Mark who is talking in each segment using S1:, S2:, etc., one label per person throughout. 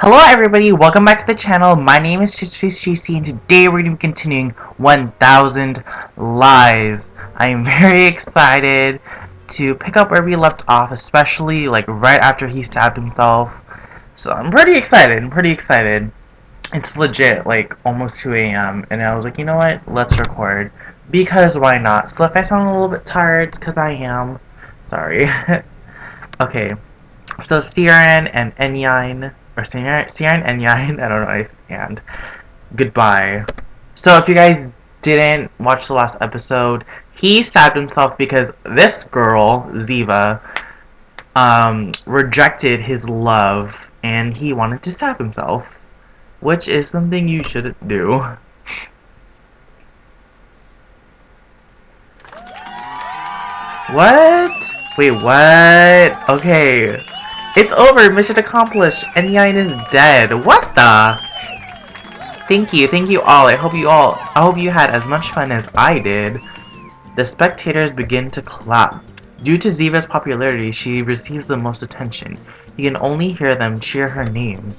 S1: Hello everybody, welcome back to the channel. My name is JC and today we're going to be continuing 1000 Lies. I am very excited to pick up where we left off, especially like right after he stabbed himself. So I'm pretty excited. It's legit like almost 2 a.m. and I was like, you know what, let's record. Because why not? So if I sound a little bit tired, because I am. Sorry. Okay. So Siren and Enyain, or Siren and Enyain, I don't know, and goodbye. So if you guys didn't watch the last episode, he stabbed himself because this girl, Ziva, rejected his love and he wanted to stab himself, which is something you shouldn't do. What? Wait, what? Okay. It's over, mission accomplished. Enyain is dead. What the? Thank you all. I hope you had as much fun as I did. The spectators begin to clap. Due to Ziva's popularity, she receives the most attention. You can only hear them cheer her name.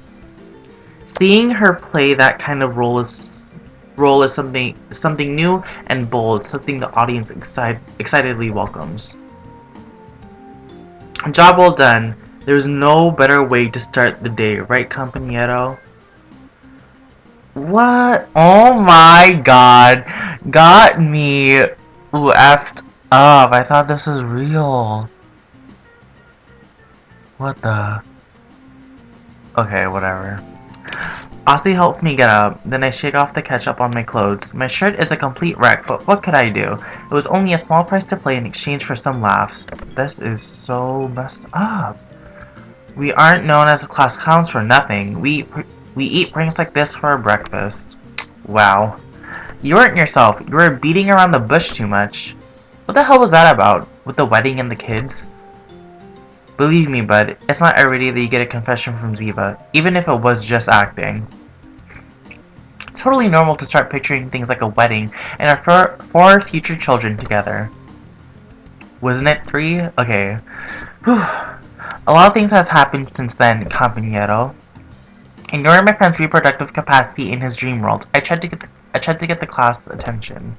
S1: Seeing her play that kind of role is something new and bold, something the audience excitedly welcomes. Job well done. There's no better way to start the day, right, compañero? What? Oh my god. Got me effed up. I thought this was real. What the? Okay, whatever. Aussie helps me get up, then I shake off the ketchup on my clothes. My shirt is a complete wreck, but what could I do? It was only a small price to pay in exchange for some laughs. This is so messed up. We aren't known as a class clowns for nothing. We eat pranks like this for our breakfast. Wow. You weren't yourself. You were beating around the bush too much. What the hell was that about? With the wedding and the kids? Believe me, bud, it's not every day that you get a confession from Ziva, even if it was just acting. It's totally normal to start picturing things like a wedding and our four future children together. Wasn't it 3? Okay. Whew. A lot of things has happened since then, compañero. Ignoring my friend's reproductive capacity in his dream world, I tried to get the class attention.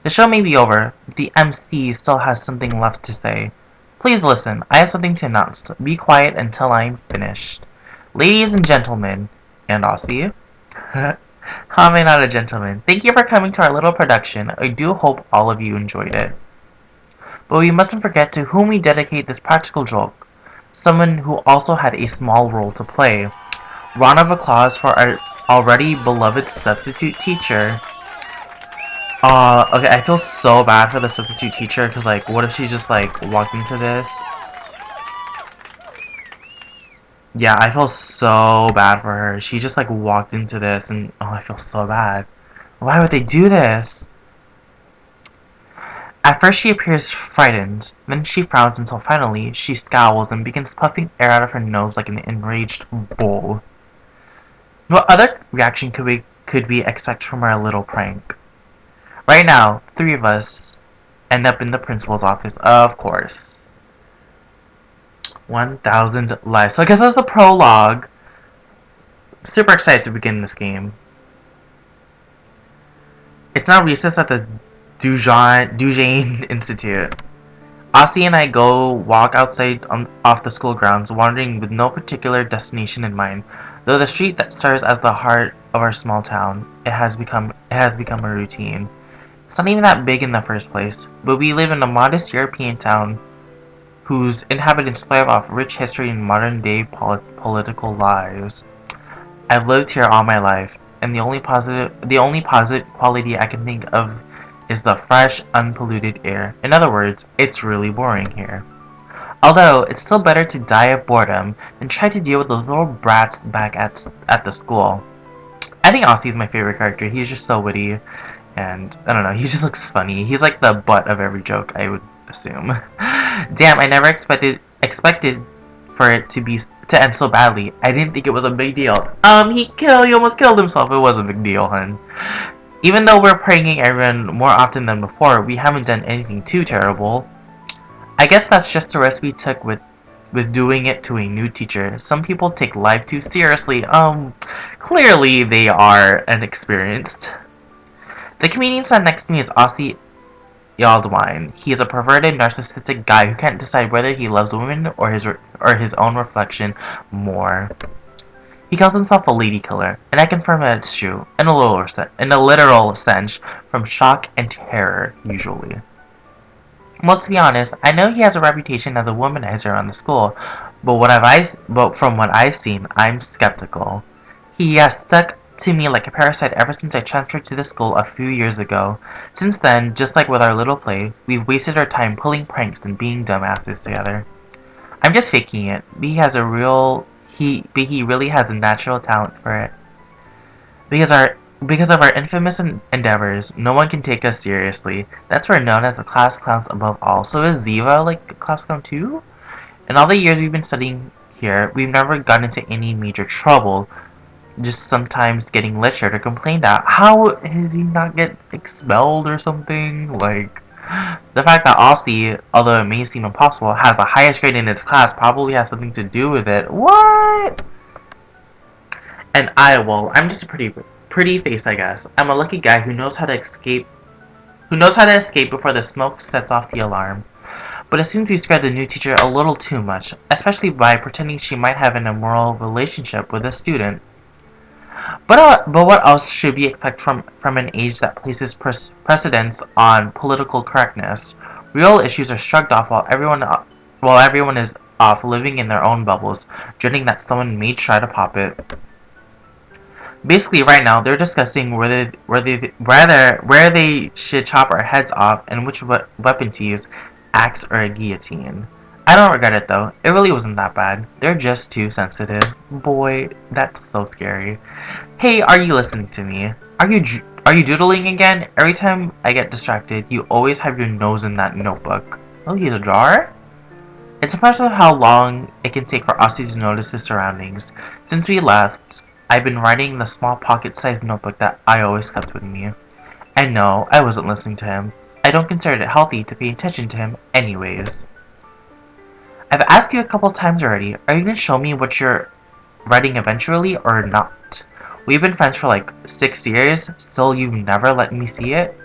S1: The show may be over, but the MC still has something left to say. Please listen, I have something to announce. Be quiet until I'm finished. Ladies and gentlemen, and Aussie. How am I not a gentleman? Thank you for coming to our little production. I do hope all of you enjoyed it. But we mustn't forget to whom we dedicate this practical joke. Someone who also had a small role to play. Round of applause for our already beloved substitute teacher. Okay, I feel so bad for the substitute teacher, because, like, what if she just, like, walked into this? Yeah, I feel so bad for her. She just, like, walked into this, and, oh, I feel so bad. Why would they do this? At first she appears frightened, then she frowns until finally she scowls and begins puffing air out of her nose like an enraged bull. What other reaction could we expect from our little prank? Right now, 3 of us end up in the principal's office, of course. 1000 lives. So I guess that's the prologue. Super excited to begin this game. It's now recess at the Dujain Institute. Aussie and I go walk outside off the school grounds, wandering with no particular destination in mind. Though the street that serves as the heart of our small town, it has become a routine. It's not even that big in the first place, but we live in a modest European town whose inhabitants thrive off rich history and modern-day political lives. I've lived here all my life, and the only positive quality I can think of is the fresh, unpolluted air. In other words, it's really boring here. Although, it's still better to die of boredom than try to deal with those little brats back at the school. I think Aussie is my favorite character. He's just so witty, and I don't know, he just looks funny. He's like the butt of every joke, I would assume. Damn, I never expected for it to end so badly. I didn't think it was a big deal. He almost killed himself. It was a big deal, hun. Even though we're pranking everyone more often than before, we haven't done anything too terrible. I guess that's just a risk we took with with doing it to a new teacher. Some people take life too seriously. Clearly they are inexperienced. The comedian sat next to me is Aussie Yaldwine. He is a perverted, narcissistic guy who can't decide whether he loves women or his own reflection more. He calls himself a lady killer, and I confirm that it's true, in a literal sense, from shock and terror, usually. Well, to be honest, I know he has a reputation as a womanizer around the school, but from what I've seen, I'm skeptical. He has stuck to me like a parasite ever since I transferred to the school a few years ago. Since then, just like with our little play, we've wasted our time pulling pranks and being dumbasses together. I'm just faking it, but he really has a natural talent for it. Because of our infamous endeavors, no one can take us seriously. That's why we're known as the class clowns above all. So is Ziva like a class clown too? In all the years we've been studying here, we've never gotten into any major trouble. Just sometimes getting lectured or complained at. How does he not get expelled or something? Like, the fact that Aussie, although it may seem impossible, has the highest grade in its class probably has something to do with it. What? And I'm just a pretty face, I guess. I'm a lucky guy who knows how to escape before the smoke sets off the alarm. But it seems we scared the new teacher a little too much, especially by pretending she might have an immoral relationship with a student. But what else should we expect from an age that places precedence on political correctness? Real issues are shrugged off while everyone is off living in their own bubbles, dreading that someone may try to pop it. Basically, right now they're discussing where they should chop our heads off and which weapon to use, axe or a guillotine. I don't regret it though. It really wasn't that bad. They're just too sensitive. Boy, that's so scary. Hey, are you listening to me? Are you doodling again? Every time I get distracted, you always have your nose in that notebook. Oh, he's a drawer? It's impressive how long it can take for Aussie to notice his surroundings. Since we left, I've been writing in the small pocket-sized notebook that I always kept with me. And no, I wasn't listening to him. I don't consider it healthy to pay attention to him anyways. I've asked you a couple times already, are you going to show me what you're writing eventually or not? We've been friends for like 6 years, still you've never let me see it?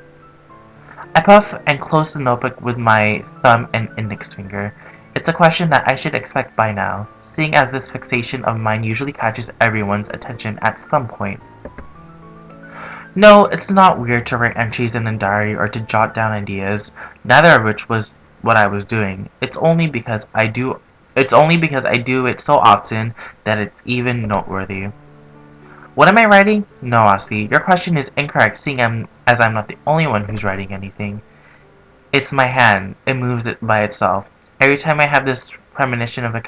S1: I puff and close the notebook with my thumb and index finger. It's a question that I should expect by now, seeing as this fixation of mine usually catches everyone's attention at some point. No, it's not weird to write entries in a diary or to jot down ideas, neither of which was what I was doing. It's only because I do it so often that it's even noteworthy. What am I writing? No, Aussie, your question is incorrect, seeing as I'm not the only one who's writing anything. It's my hand. It moves it by itself. Every time I have this premonition of a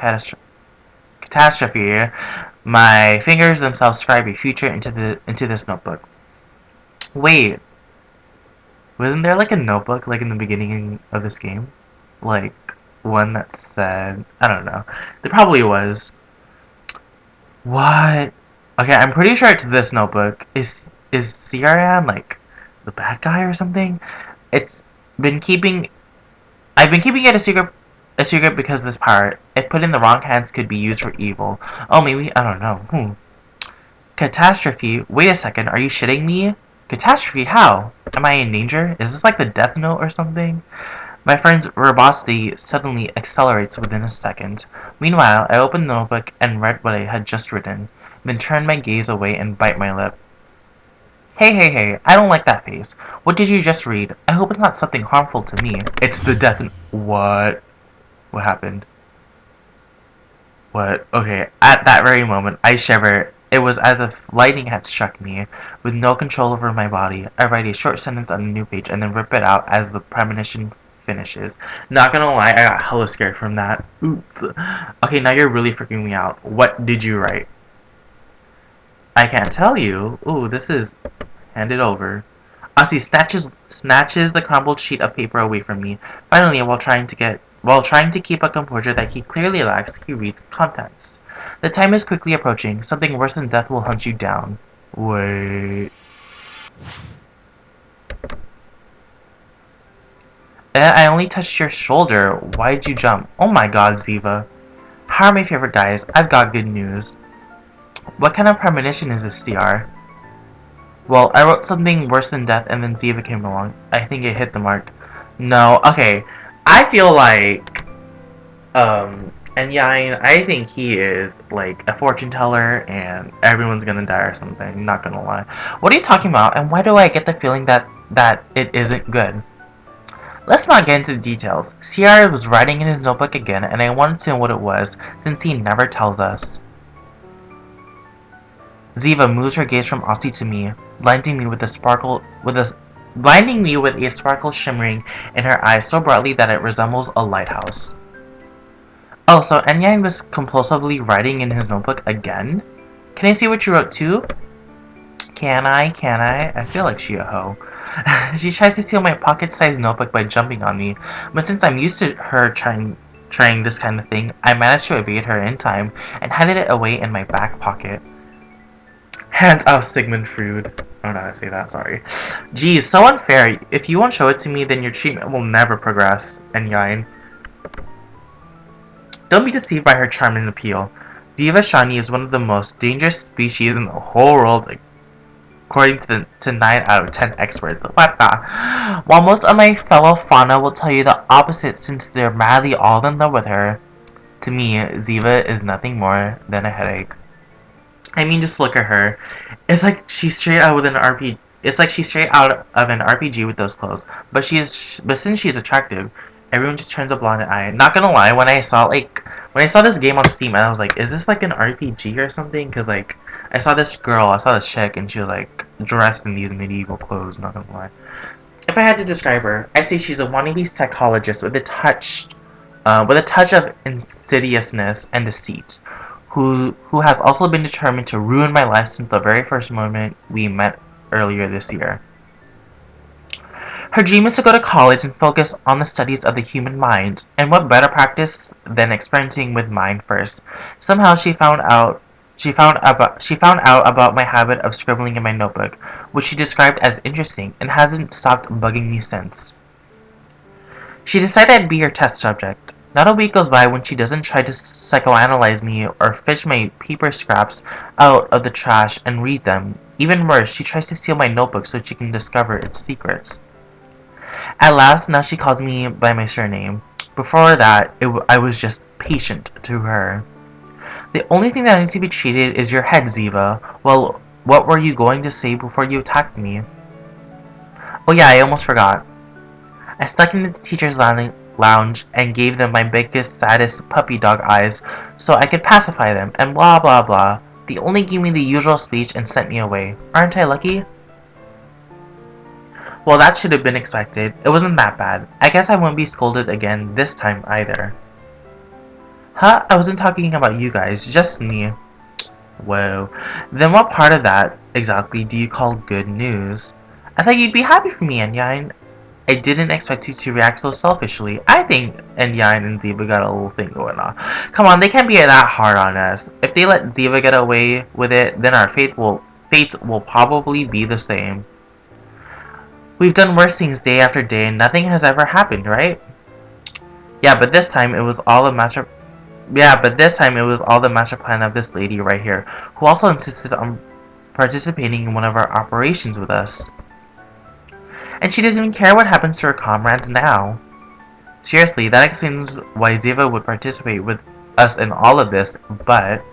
S1: catastrophe, my fingers themselves scribe a future into this notebook. Wait, wasn't there like a notebook like in the beginning of this game? Like one that said, I don't know. There probably was. What? Okay, I'm pretty sure it's this notebook. Is CRN like the bad guy or something? It's been keeping I've been keeping it a secret because this part, if put in the wrong hands, could be used for evil. Oh, maybe, I don't know. Catastrophe? Wait a second, are you shitting me? Catastrophe? How? Am I in danger? Is this like the Death Note or something? My friend's verbosity suddenly accelerates within a second. Meanwhile, I open the notebook and read what I had just written, then turn my gaze away and bite my lip. Hey, I don't like that face. What did you just read? I hope it's not something harmful to me. It's the Death Note. What? What happened? What? Okay, at that very moment, I shiver. It was as if lightning had struck me. With no control over my body, I write a short sentence on a new page and then rip it out as the premonition finishes. Not gonna lie, I got hella scared from that. Oops. Okay, now you're really freaking me out. What did you write? I can't tell you. Ooh, this is... Hand it over. Aussie snatches the crumpled sheet of paper away from me. Finally, while trying to keep a composure that he clearly lacks, he reads the contents. The time is quickly approaching. Something worse than death will hunt you down. Wait. I only touched your shoulder. Why'd you jump? Oh my god, Ziva. How are my favorite guys? I've got good news. What kind of premonition is this, CR? Well, I wrote something worse than death and then Ziva came along. I think it hit the mark. No, okay. I feel like, and yeah, I think he is, like, a fortune teller and everyone's gonna die or something, not gonna lie. What are you talking about, and why do I get the feeling that it isn't good? Let's not get into the details. CR was writing in his notebook again, and I wanted to know what it was, since he never tells us. Ziva moves her gaze from Aussie to me, blinding me with a sparkle shimmering in her eyes so brightly that it resembles a lighthouse. Oh, so Enyang was compulsively writing in his notebook again? Can I see what you wrote too? Can I? Can I? I feel like she a hoe. She tries to steal my pocket-sized notebook by jumping on me, but since I'm used to her trying this kind of thing, I managed to evade her in time and handed it away in my back pocket. Hands off Sigmund Freud. Oh no, I say that, sorry. Geez, so unfair. If you won't show it to me, then your treatment will never progress. And Yain. Don't be deceived by her charm and appeal. Ziva Shani is one of the most dangerous species in the whole world, according to 9 out of 10 experts. What the? While most of my fellow fauna will tell you the opposite since they're madly all in love with her, to me, Ziva is nothing more than a headache. I mean, just look at her. It's like she's straight out with an RPG. It's like she's straight out of an RPG with those clothes. But since she's attractive, everyone just turns a blind eye. Not gonna lie, when I saw this game on Steam, I was like, is this like an RPG or something? Cause like I saw this chick, and she was like dressed in these medieval clothes. Not gonna lie. If I had to describe her, I'd say she's a wannabe psychologist with a touch of insidiousness and deceit, who has also been determined to ruin my life since the very first moment we met earlier this year. Her dream is to go to college and focus on the studies of the human mind, and what better practice than experimenting with mine first. Somehow she found out about my habit of scribbling in my notebook, which she described as interesting, and hasn't stopped bugging me since. She decided I'd be her test subject. Not a week goes by when she doesn't try to psychoanalyze me or fish my paper scraps out of the trash and read them. Even worse, she tries to steal my notebook so she can discover its secrets. At last, now she calls me by my surname. Before that, I was just patient to her. The only thing that needs to be treated is your head, Ziva. Well, what were you going to say before you attacked me? Oh yeah, I almost forgot. I stuck into the teacher's lounge and gave them my biggest, saddest puppy dog eyes so I could pacify them, and blah blah blah. They only gave me the usual speech and sent me away. Aren't I lucky? Well, that should have been expected. It wasn't that bad. I guess I won't be scolded again this time either. Huh? I wasn't talking about you guys, just me. Whoa. Then what part of that exactly do you call good news? I thought you'd be happy for me, Enyain. I didn't expect you to react so selfishly. I think Enyain and Ziva got a little thing going on. Come on, they can't be that hard on us. If they let Ziva get away with it, then our fate will probably be the same. We've done worse things day after day and nothing has ever happened, right? Yeah, but this time it was all the master plan of this lady right here, who also insisted on participating in one of our operations with us. And she doesn't even care what happens to her comrades now. Seriously, that explains why Ziva would participate with us in all of this, but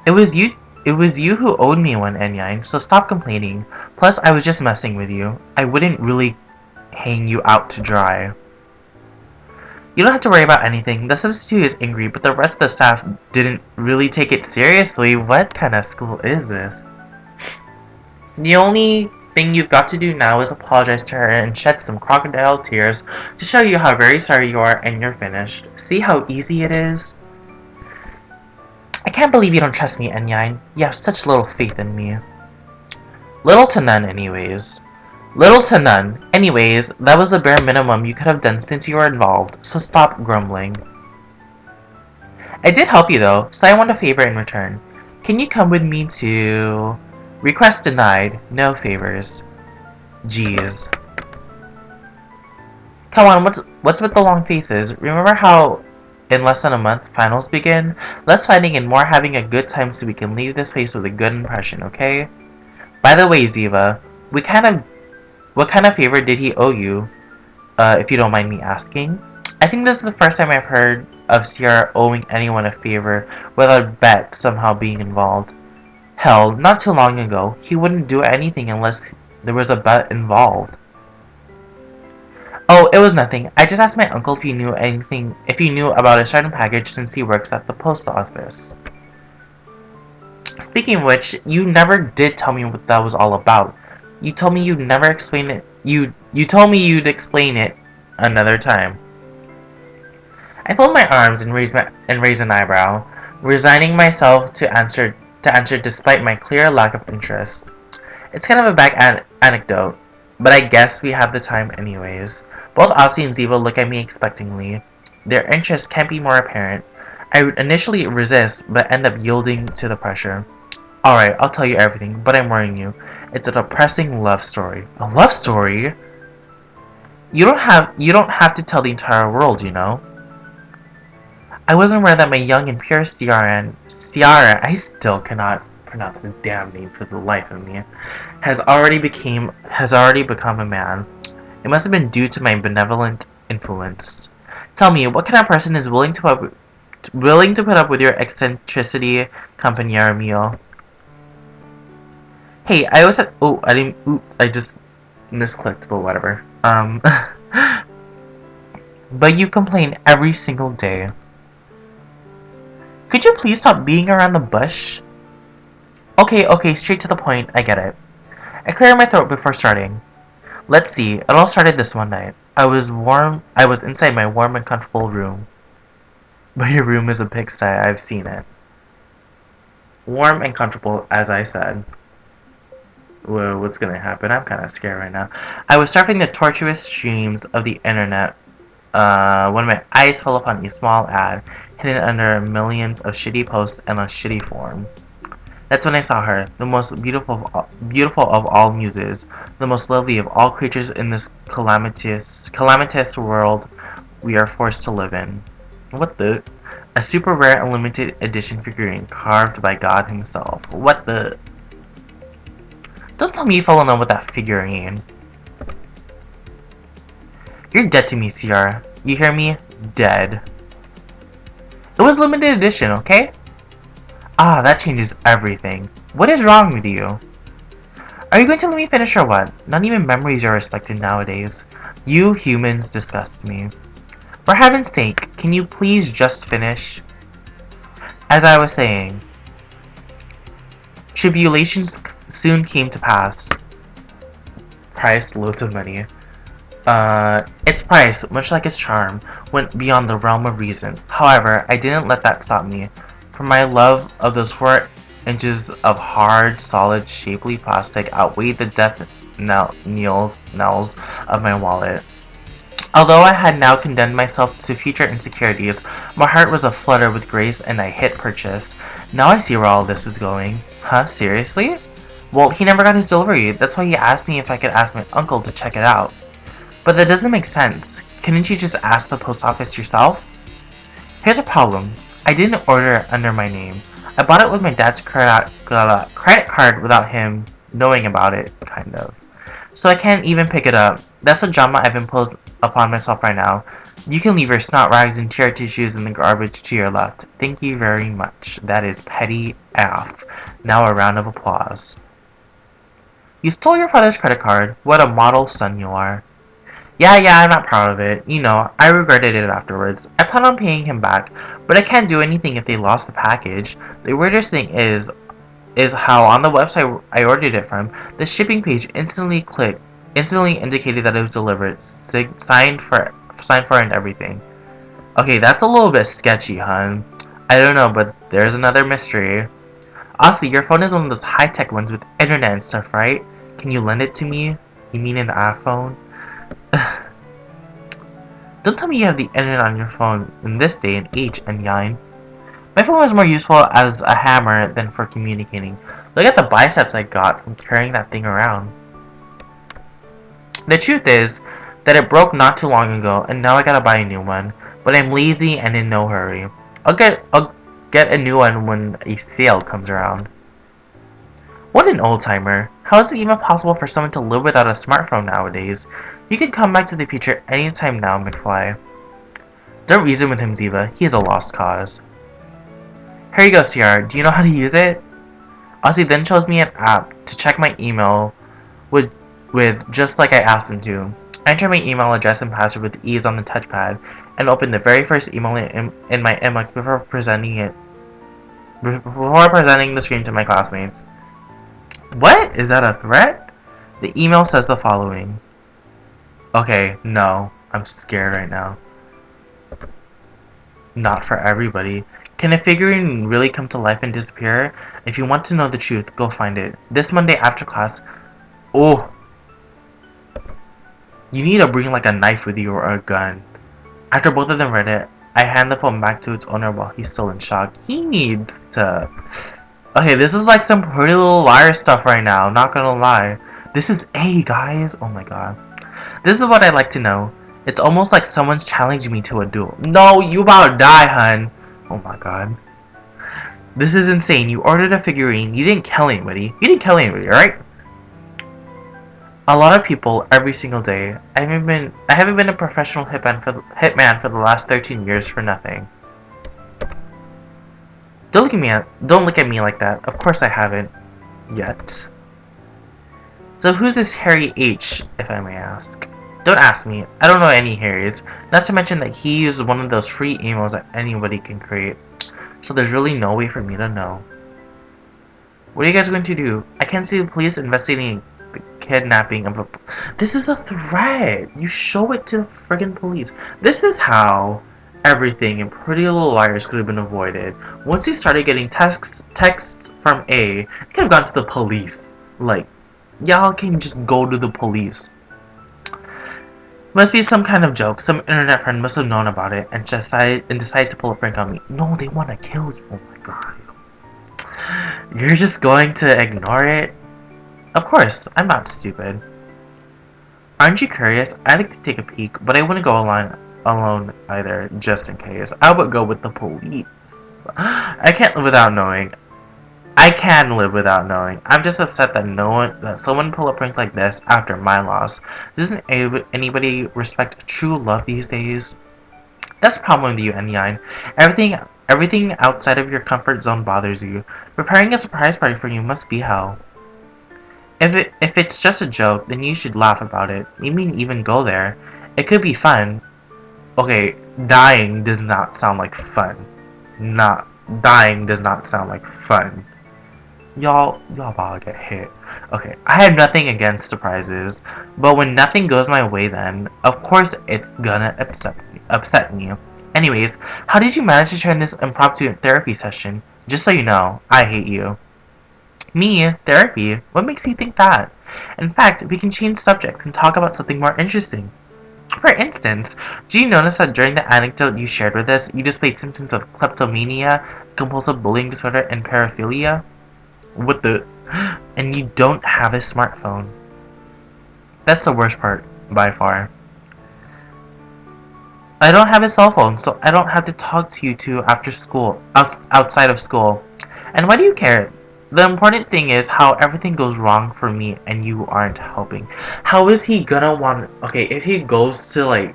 S1: it was you who owed me one, Enyain, so stop complaining. Plus, I was just messing with you. I wouldn't really hang you out to dry. You don't have to worry about anything. The substitute is angry, but the rest of the staff didn't really take it seriously. What kind of school is this? The only thing you've got to do now is apologize to her and shed some crocodile tears to show you how very sorry you are and you're finished. See how easy it is? I can't believe you don't trust me, Enyain. You have such little faith in me. Little to none, anyways. Little to none. Anyways, that was the bare minimum you could have done since you were involved, so stop grumbling. I did help you though, so I want a favor in return. Can you come with me to... Request denied. No favors. Jeez. Come on, what's with the long faces? Remember how In less than a month, finals begin. Less fighting and more having a good time so we can leave this place with a good impression, okay? By the way, Ziva, what kind of favor did he owe you, if you don't mind me asking? I think this is the first time I've heard of Sierra owing anyone a favor without a bet somehow being involved. Hell, not too long ago, he wouldn't do anything unless there was a bet involved. Oh, it was nothing. I just asked my uncle if he knew about a certain package since he works at the post office. Speaking of which, you never did tell me what that was all about. You told me you'd never explain it. You told me you'd explain it another time. I folded my arms and raised an eyebrow, resigning myself to answer despite my clear lack of interest. It's kind of a back anecdote, but I guess we have the time anyways. Both Aussie and Ziva look at me expectingly. Their interest can't be more apparent. I would initially resist, but end up yielding to the pressure. Alright, I'll tell you everything, but I'm warning you. It's a depressing love story. A love story? You don't have to tell the entire world, you know. I wasn't aware that my young and pure Ciara, I still cannot pronounce the damn name for the life of me, has already become a man. It must have been due to my benevolent influence. Tell me, what kind of person is willing to put up with your eccentricity, compañero mío? Hey, I always said. Oh, I didn't. Oops, I just misclicked, but whatever. But you complain every single day. Could you please stop being around the bush? Okay, straight to the point, I get it. I cleared my throat before starting. Let's see, it all started this one night. I was inside my warm and comfortable room. But your room is a pigsty, I've seen it. Warm and comfortable, as I said. Whoa, what's gonna happen? I'm kinda scared right now. I was surfing the tortuous streams of the internet when my eyes fell upon a small ad hidden under millions of shitty posts and a shitty form. That's when I saw her, the most beautiful of all muses, the most lovely of all creatures in this calamitous world we are forced to live in. What the? A super rare and limited edition figurine carved by God himself. What the? Don't tell me you fell in love with that figurine. You're dead to me, Ciara. You hear me? Dead. It was limited edition, okay? Ah, that changes everything. What is wrong with you? Are you going to let me finish or what? Not even memories are respected nowadays. You humans disgust me. For heaven's sake, can you please just finish? As I was saying, tribulations soon came to pass. Price, loads of money. Its price, much like its charm, went beyond the realm of reason. However, I didn't let that stop me. For my love of those 4 inches of hard, solid, shapely plastic outweighed the death knells of my wallet. Although I had now condemned myself to future insecurities, my heart was aflutter with grace and I hit purchase. Now I see where all this is going. Huh? Seriously? Well, he never got his delivery. That's why he asked me if I could ask my uncle to check it out. But that doesn't make sense. Couldn't you just ask the post office yourself? Here's a problem. I didn't order under my name. I bought it with my dad's credit card without him knowing about it, kind of. So I can't even pick it up. That's the drama I've imposed upon myself right now. You can leave your snot rags and tear tissues in the garbage to your left. Thank you very much. That is petty AF. Now a round of applause. You stole your father's credit card. What a model son you are. Yeah, I'm not proud of it. You know, I regretted it afterwards. I plan on paying him back, but I can't do anything if they lost the package. The weirdest thing is how on the website I ordered it from, the shipping page instantly indicated that it was delivered, signed for and everything. Okay, that's a little bit sketchy, hun. I don't know, but there's another mystery. Honestly, your phone is one of those high-tech ones with internet and stuff, right? Can you lend it to me? You mean an iPhone? Don't tell me you have the internet on your phone in this day and age, Enyine. My phone was more useful as a hammer than for communicating. Look at the biceps I got from carrying that thing around. The truth is that it broke not too long ago, and now I gotta buy a new one. but I'm lazy and in no hurry. I'll get a new one when a sale comes around. What an old-timer. How is it even possible for someone to live without a smartphone nowadays? You can come back to the future anytime now, McFly. Don't reason with him, Ziva. He is a lost cause. Here you go, CR. Do you know how to use it? Ozzy then shows me an app to check my email with just like I asked him to. I enter my email address and password with ease on the touchpad and open the very first email in my inbox before presenting the screen to my classmates. What? Is that a threat? The email says the following. Okay, no. I'm scared right now. Not for everybody. Can a figurine really come to life and disappear? If you want to know the truth, go find it. This Monday after class. Oh. You need to bring like a knife with you or a gun. After both of them read it, I hand the phone back to its owner while he's still in shock. He needs to... Okay, this is like some Pretty Little Liars stuff right now, not gonna lie. This is A, guys. Oh my god. This is what I'd like to know. It's almost like someone's challenging me to a duel. No, you about to die, hun. Oh my god. This is insane. You ordered a figurine. You didn't kill anybody. You didn't kill anybody, alright? A lot of people every single day. I haven't been a professional hitman for the last 13 years for nothing. Don't look at me like that. Of course I haven't yet. So who's this Harry H, if I may ask? Don't ask me. I don't know any Harrys. Not to mention that he used one of those free emails that anybody can create. So there's really no way for me to know. What are you guys going to do? I can't see the police investigating the kidnapping of a... This is a threat! You show it to the friggin' police. This is how everything in Pretty Little Liars could have been avoided. Once he started getting texts from A, it could have gone to the police. Like, y'all can just go to the police. Must be some kind of joke. Some internet friend must have known about it and decided to pull a prank on me. No, they want to kill you. Oh my god. You're just going to ignore it? Of course, I'm not stupid. Aren't you curious? I'd like to take a peek, but I wouldn't go alone either, just in case. I would go with the police. I can't live without knowing. I can live without knowing. I'm just upset that someone pull a prank like this after my loss. Doesn't anybody respect true love these days? That's the problem with you, N9. Everything outside of your comfort zone bothers you. Preparing a surprise party for you must be hell. If it's just a joke, then you should laugh about it. Maybe even go there. It could be fun. Okay, dying does not sound like fun. Dying does not sound like fun. Y'all about to get hit. Okay, I have nothing against surprises, but when nothing goes my way, then of course it's gonna upset me. Anyways, how did you manage to turn this impromptu therapy session? Just so you know, I hate you. Me? Therapy? What makes you think that? In fact, we can change subjects and talk about something more interesting. For instance, do you notice that during the anecdote you shared with us, you displayed symptoms of kleptomania, compulsive bullying disorder, and paraphilia? What the? And you don't have a smartphone. That's the worst part, by far. I don't have a cell phone, so I don't have to talk to you two after school, outside of school. And why do you care? The important thing is how everything goes wrong for me and you aren't helping. How is he gonna want... Okay, if he goes to like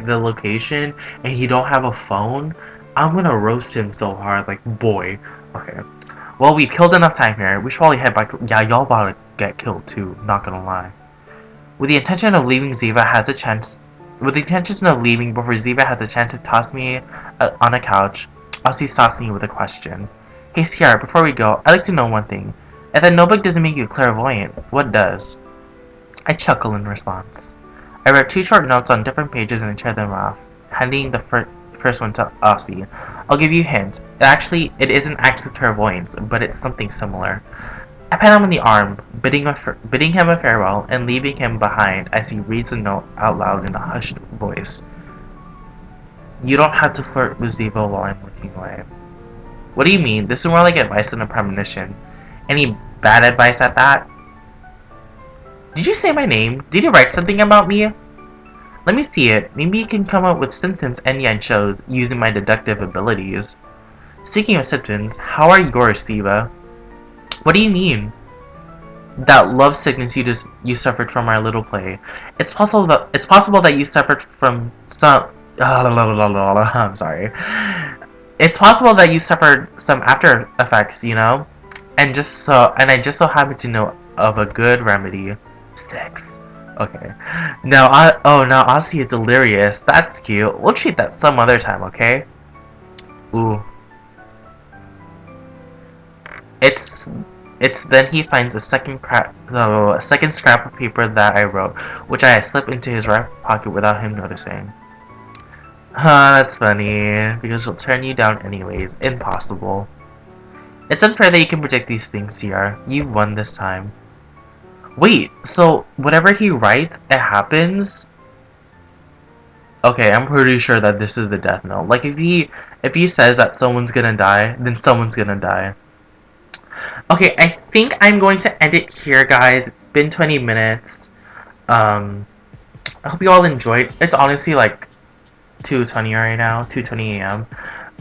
S1: the location and he don't have a phone, I'm gonna roast him so hard, like, boy. Okay. Well, we killed enough time here. We should probably head back. Yeah, y'all about to get killed too, not gonna lie. With the intention of leaving before Ziva has a chance to toss me on a couch, Aussie stops me with a question. Hey Sierra, before we go, I'd like to know one thing. If that notebook doesn't make you clairvoyant, what does? I chuckle in response. I wrote 2 short notes on different pages and tear them off, handing the first one to Aussie. I'll give you a hint. It isn't actually clairvoyance, but it's something similar. I pat him on the arm, bidding him a farewell, and leaving him behind as he reads the note out loud in a hushed voice. You don't have to flirt with Ziva while I'm looking away. What do you mean? This is more like advice than a premonition. Any bad advice at that? Did you say my name? Did you write something about me? Let Let me see it. Maybe you can come up with symptoms N shows using my deductive abilities. Speaking of symptoms, how are yours, Siva? What do you mean? That love sickness you suffered from our little play. It's possible that you suffered from some. I'm sorry. It's possible that you suffered some after effects, you know, and I just so happen to know of a good remedy. Sex. Okay. Now Ozzy is delirious. That's cute. We'll treat that some other time, okay? Ooh. It's then he finds a second scrap of paper that I wrote, which I slip into his right pocket without him noticing. Huh, that's funny, because she'll turn you down anyways. Impossible. It's unfair that you can predict these things, CR. You won this time. Wait, so whatever he writes, it happens? Okay, I'm pretty sure that this is the death note. Like, if he says that someone's gonna die, then someone's gonna die. Okay, I think I'm going to end it here, guys. It's been 20 minutes. I hope you all enjoyed. It's honestly like 2:20 right now, 2:20 a.m.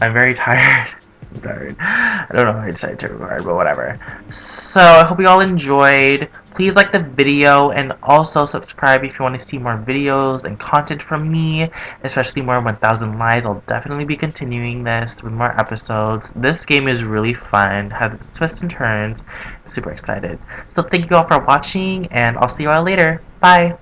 S1: I'm very tired. I'm tired. I don't know how I decided to record, but whatever. So, I hope you all enjoyed. Please like the video and also subscribe if you want to see more videos and content from me, especially more 1000 Lies. I'll definitely be continuing this with more episodes. This game is really fun, has its twists and turns. I'm super excited. So, thank you all for watching, and I'll see you all later. Bye!